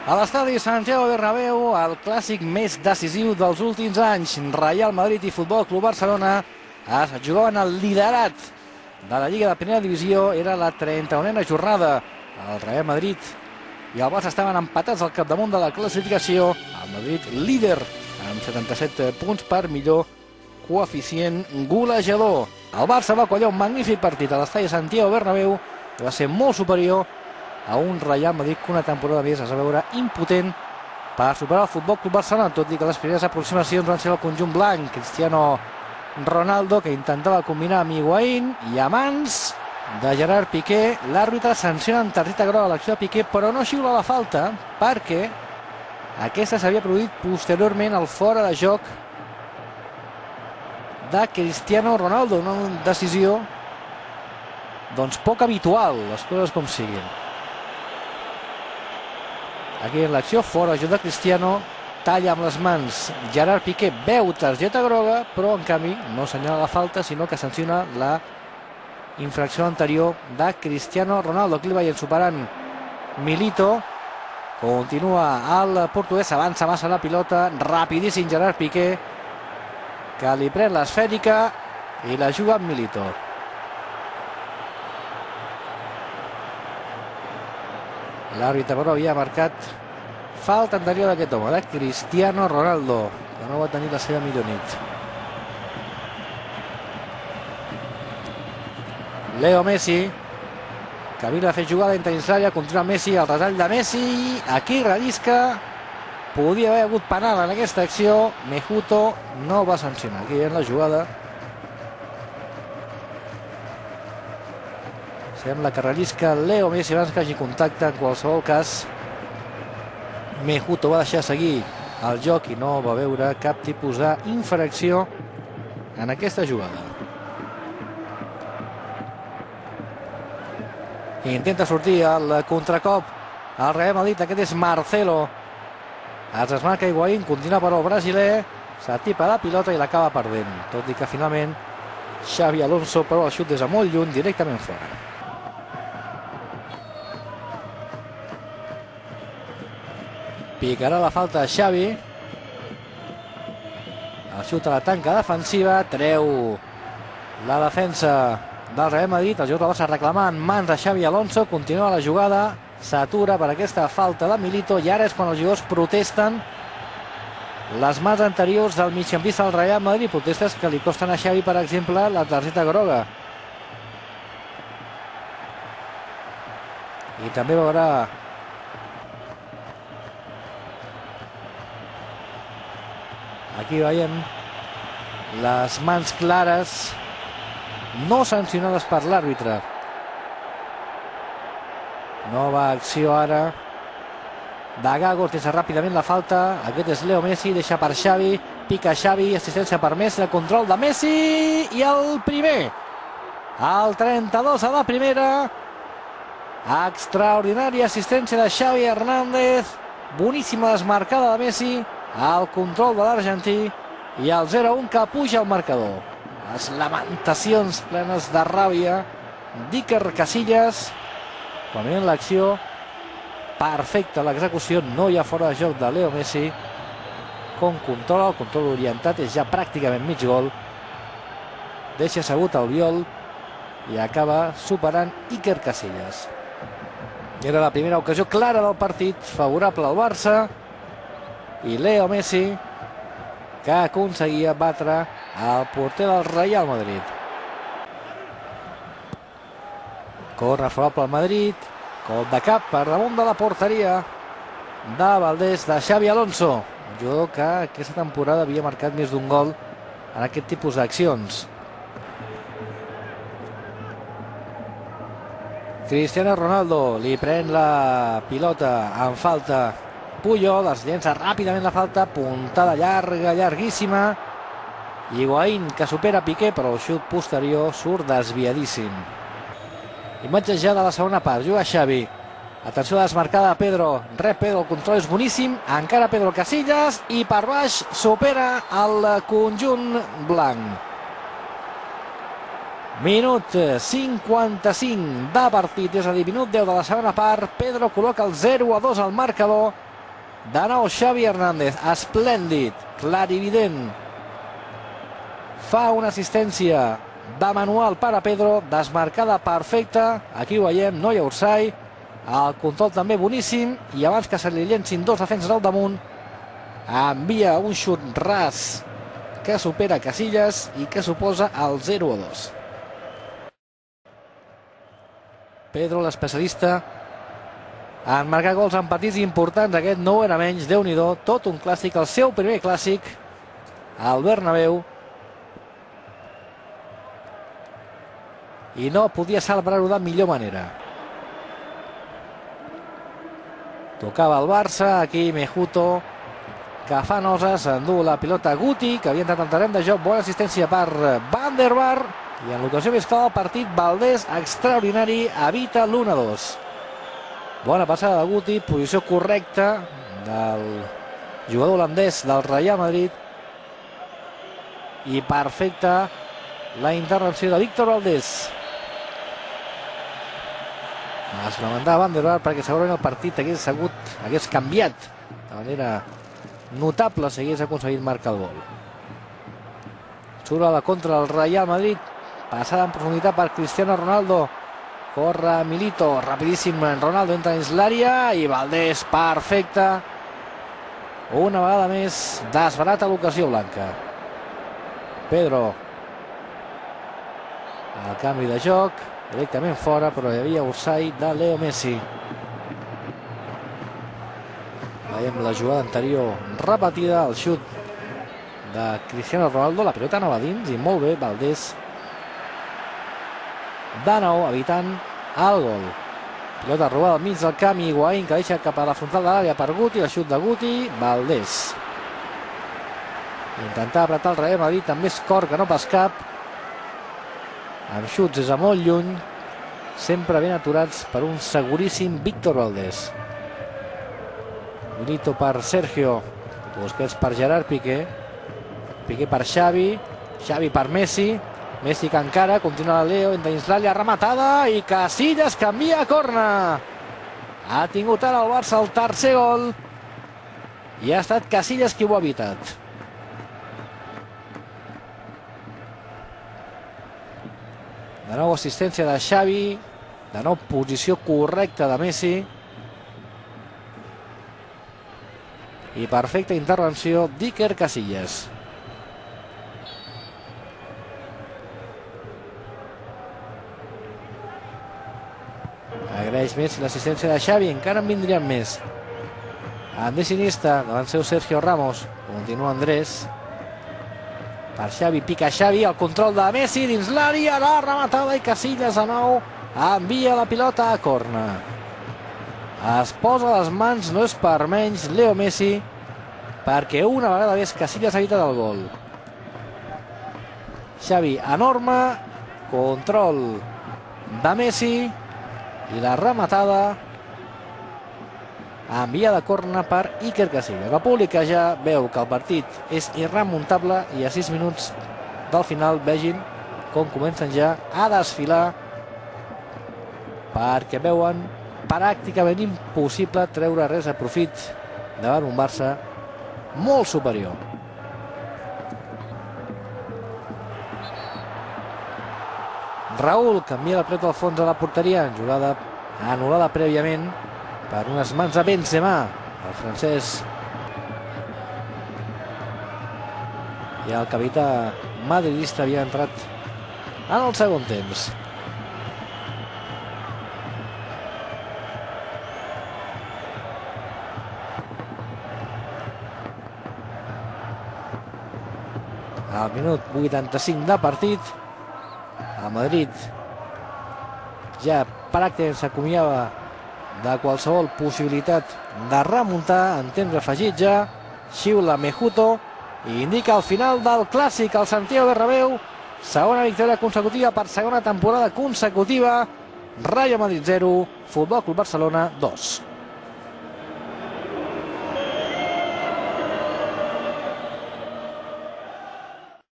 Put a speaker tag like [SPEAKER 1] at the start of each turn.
[SPEAKER 1] A l'estadi Santiago Bernabéu, el clàssic més decisiu dels últims anys, Real Madrid i Futbol Club Barcelona es jugaven el liderat de la Lliga de Primera Divisió. Era la 31a jornada. El Real Madrid i el Barça estaven empatats al capdamunt de la classificació. El Madrid líder amb 77 punts per millor coeficient golejador. El Barça va collar un magnífic partit a l'estadi Santiago Bernabéu que va ser molt superior a un Real Madrid que una temporada més es va veure impotent per superar el Futbol Club Barcelona, tot i que les primeres aproximacions van ser el conjunt blanc. Cristiano Ronaldo, que intentava combinar amb Higuaín, i a mans de Gerard Piqué. L'àrbitre sanciona amb targeta groga a l'acció de Piqué, però no xiula la falta perquè aquesta s'havia produït posteriorment al fora de joc de Cristiano Ronaldo, una decisió doncs poc habitual, les coses com siguin. Aquí en l'acció, fora de joc de Cristiano, talla amb les mans Gerard Piqué, veu targeta groga, però en canvi no assenyala la falta, sinó que sanciona la infracció anterior de Cristiano Ronaldo. Aquí el veiem superant Milito, continua el portuguès, avança massa la pilota, rapidíssim Gerard Piqué, que li pren l'esfèrica i la juga amb Milito. L'àrbitre però havia marcat falta anterior d'aquest home, de Cristiano Ronaldo, que no va tenir la seva millor nit. Leo Messi, que havia de fer jugada interinsular, continua Messi, el retall de Messi, aquí rellisca, podia haver hagut penal en aquesta acció, Mejuto no va sancionar. Aquí en la jugada sembla que rellisca Leo Messi abans que hagi contacte. En qualsevol cas, Mejuto va deixar seguir el joc i no va veure cap tipus d'infracció en aquesta jugada. Intenta sortir el contracop al Real Madrid, aquest és Marcelo. Es desmarca Higuaín, continua per el brasiler, s'atipa la pilota i l'acaba perdent, tot i que finalment Xavi Alonso prova el xut des de molt lluny, directament fora. Picarà la falta a Xavi. El xut a la tanca defensiva, treu la defensa del Real Madrid. El jugador va reclamar en mans de Xavi Alonso, continua la jugada, s'atura per aquesta falta de Milito i ara és quan els jugadors protesten les mans anteriors del migcampista del Real Madrid, protestes que li costen a Xavi, per exemple, la targeta groga. I també veurà aquí veiem les mans clares no sancionades per l'àrbitre. Nova acció ara de Gago, tesa ràpidament la falta. Aquest és Leo Messi, deixa per Xavi, pica Xavi, assistència per Messi, el control de Messi i el primer, el 32 a la primera. Extraordinària assistència de Xavi Hernández, boníssima desmarcada de Messi, el control de l'argentí i el 0-1 que puja al marcador. Les lamentacions plenes de ràbia d'Iker Casillas. Quan veiem l'acció, perfecta l'execució, no hi ha fora de joc de Leo Messi. Com controla, el control orientat, és ja pràcticament mig gol. Deixa assegut el Biol i acaba superant Iker Casillas. Era la primera ocasió clara del partit, favorable al Barça, i Leo Messi, que aconseguia batre el porter del Real Madrid. Corre favorable al Madrid, cop de cap per damunt de la porteria de Valdés, de Xavi Alonso, un jugador que aquesta temporada havia marcat més d'un gol en aquest tipus d'accions. Cristiano Ronaldo li pren la pilota en falta Puyol, es llença ràpidament la falta, puntada llarga, llarguíssima. Higuaín, que supera Piqué, però el xut posterior surt desviadíssim. Imatge ja de la segona part, juga Xavi. Atenció a la desmarcada de Pedro, rep Pedro, el control és boníssim, encara Pedro Casillas, i per baix supera el conjunt blanc. Minut 55 de partit, és a dir, minut 10 de la segona part. Pedro col·loca el 0-2 al marcador De nou Xavi Hernández, esplèndid, clarivident. Fa una assistència de manual per a Pedro, desmarcada perfecta. Aquí ho veiem, no hi ha offside. El control també boníssim. I abans que se li llencin dos defenses al damunt, envia un xut ras que supera Casillas i que suposa el 0-2. Pedro, l'especialista en marcar gols en partits importants, aquest no era menys, Déu-n'hi-do, tot un clàssic, el seu primer clàssic al Bernabéu, i no podia celebrar-ho de millor manera. Tocava el Barça, aquí Mejuto, que fa noses, endú la pilota Guti, que havia entrat en terreny de joc, bona assistència per Van der Vaart, i en l'ocasió més clara del partit, Valdés, extraordinari, evita l'1-2. Bona passada de Guti, posició correcta del jugador holandès del Real Madrid, i perfecta la intervenció de Víctor Valdés. Es lamentava Van der Vaart perquè segurament el partit hagués canviat de manera notable si hagués aconseguit marcar el gol. Surt a la contra del Real Madrid, passada en profunditat per Cristiano Ronaldo, corre Milito, rapidíssim Ronaldo, entra dins l'àrea i Valdés, perfecte, una vegada més desbarata l'ocasió blanca. Pedro, el canvi de joc directament fora, però hi havia offside de Leo Messi. Veiem la jugada anterior repetida, el xut de Cristiano Ronaldo, la pilota anava dins i molt bé Valdés de nou evitant el gol. Pilota robada al mig del camp, Higuaín que deixa cap a la frontal de l'àrea per Guti, el xut de Guti, Valdés intentar apretar el Real Madrid amb més cor que no pas cap, amb xuts des de molt lluny, sempre ben aturats per un seguríssim Víctor Valdés. Milito per Sergio, Busquets per Gerard Piqué, Piqué per Xavi, Xavi per Messi, Messi que encara, continua Leo, entra dins l'àrea, rematada, i Casillas canvia a corna. Ha tingut ara el Barça el tercer gol i ha estat Casillas qui ho ha evitat. De nou assistència de Xavi, de nou posició correcta de Messi i perfecta intervenció d'Iker Casillas. Agraeix Messi l'assistència de Xavi, encara en vindrien més. Andrés Iniesta, davant seu Sergio Ramos, continua Andrés. Per Xavi, pica Xavi, el control de Messi dins l'àrea, la rematada i Casillas de nou envia la pilota a corna. Es posa les mans, no és per menys, Leo Messi, perquè una vegada més Casillas ha evitat el gol. Xavi enorme, control de Messi i la rematada enviada a corna per Iker Casillas. La pública ja veu que el partit és irremuntable i a 6 minuts del final vegin com comencen ja a desfilar, perquè veuen pràcticament impossible treure res a profit davant un Barça molt superior. Raúl canvia la pilota al fons de la porteria, jugada anul·lada prèviament per unes mans de Benzema, el francès, i el capità madridista havia entrat en el segon temps. Al minut 85 de partit, el Madrid ja pràcticament s'acomiava de qualsevol possibilitat de remuntar. En temps afegit ja xiula Mejuto i indica el final del clàssic al Santiago Bernabéu. Segona victòria consecutiva per segona temporada consecutiva. Real Madrid 0, Futbol Club Barcelona 2.